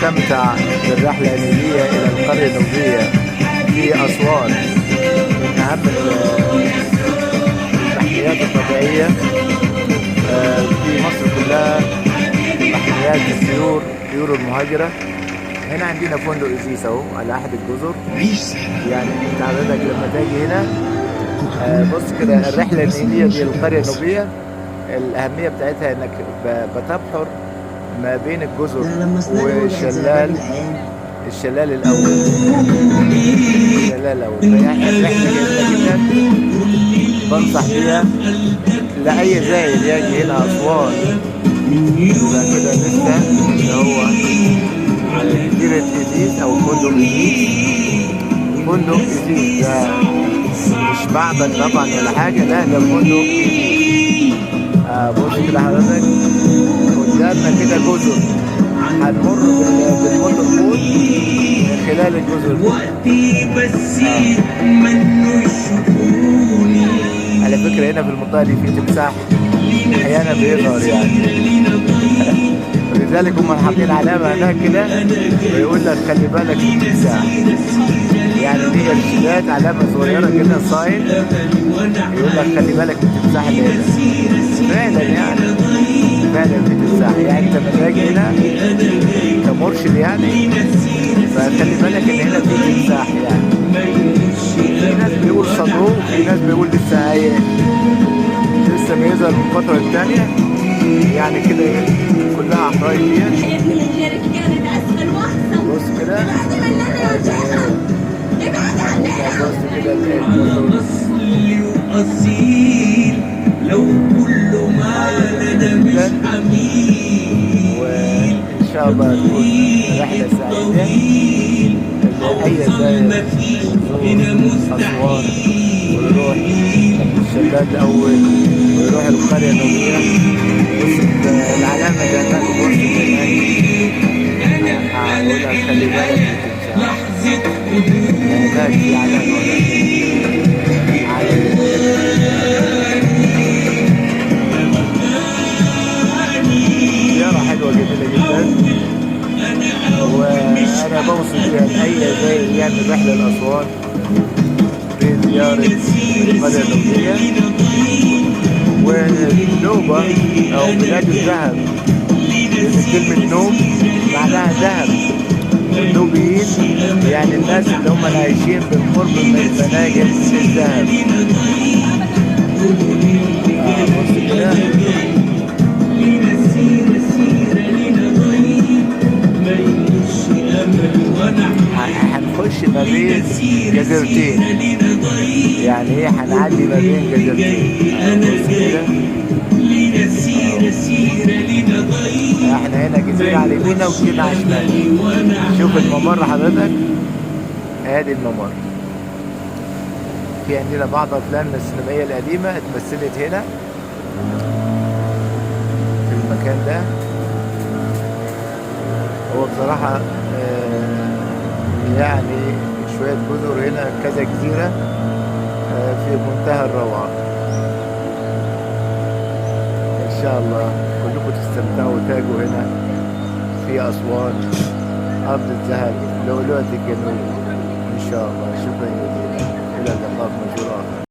نستمتع بالرحلة النيلية إلى القرية النوبية في أسوان، من أهم المحميات الطبيعية في مصر كلها، محميات طيور المهاجرة. هنا عندنا فندق إزيس أهو على أحد الجزر. يعني أنت حضرتك لما تاجي هنا بص كده، الرحلة النيلية دي للقرية النوبية الأهمية بتاعتها إنك بتبحر ما بين الجزر والشلال، الشلال الأول. فيعني الرحلة جميلة جدا، بنصح بيها لأي زائر يجي هنا أسوان. يبقى كده لسه اللي هو جزيرة إزيس أو فندق إزيس. فندق إزيس ده مش معبد طبعا ولا حاجة، لا ده فندق إزيس. بص كده حضرتك قدامنا كده جزر، هنمر بالموتور بول من خلال الجزر دي. على فكرة هنا في المنطقة دي في تمساح أحيانا بيظهر يعني ولذلك هم حاطين علامة هناك كده ويقول لك خلي بالك من التمساح. يعني دي إرشادات، علامة صغيرة كده ساين يقول لك خلي بالك من التمساح اللي هنا. فعلا يعني فعلا في تمساح. يعني انت لما تيجي هنا كمرشد يعني فخلي بالك ان هنا في تمساح. يعني في ناس بيقول صدوق وفي ناس بيقول لسه بيظهر من فترة للتانية. يعني كده كلها حرايقية. بص كده بص كده لو كل ما لنا مش حميد. وإن شاء الله تكون رحلة سعيدة لأي زائر يزور أسوان ويروح الشلال الأول ويروح القرية النوبية. بص العلامة اللي هناك بص هقول لك خلي بالك من التمساح. هناك في علامة زيارة حلوة جميلة جدا، وأنا بوصي بيها لأي زائر يعمل رحلة لأسوان في زيارة القرية النوبية والنوبة أو بلاد الذهب. كلمة نوب معناها ذهب. النوبيين يعني الناس اللي هم عايشين بالقرب من مناجم الذهب. بص كده هنخش ما بين جزيرتين. يعني ايه هنعدي ما بين جزيرتين. بص كده احنا هنا جزيرة على يميننا وجزيرة على شمالنا. شوف الممر حضرتك، ادي الممر. في عندنا بعض افلام السينمائية القديمة اتمثلت هنا في المكان ده. هو بصراحة يعني شوية جزر هنا، كذا جزيرة في منتهى الروعة. إن شاء الله كلكم تستمتعوا وتاجوا هنا في أسوان، أرض الذهب، لؤلؤة الجنوب. إن شاء الله. شكرا جزيلا، إلى اللقاء في منشور آخر.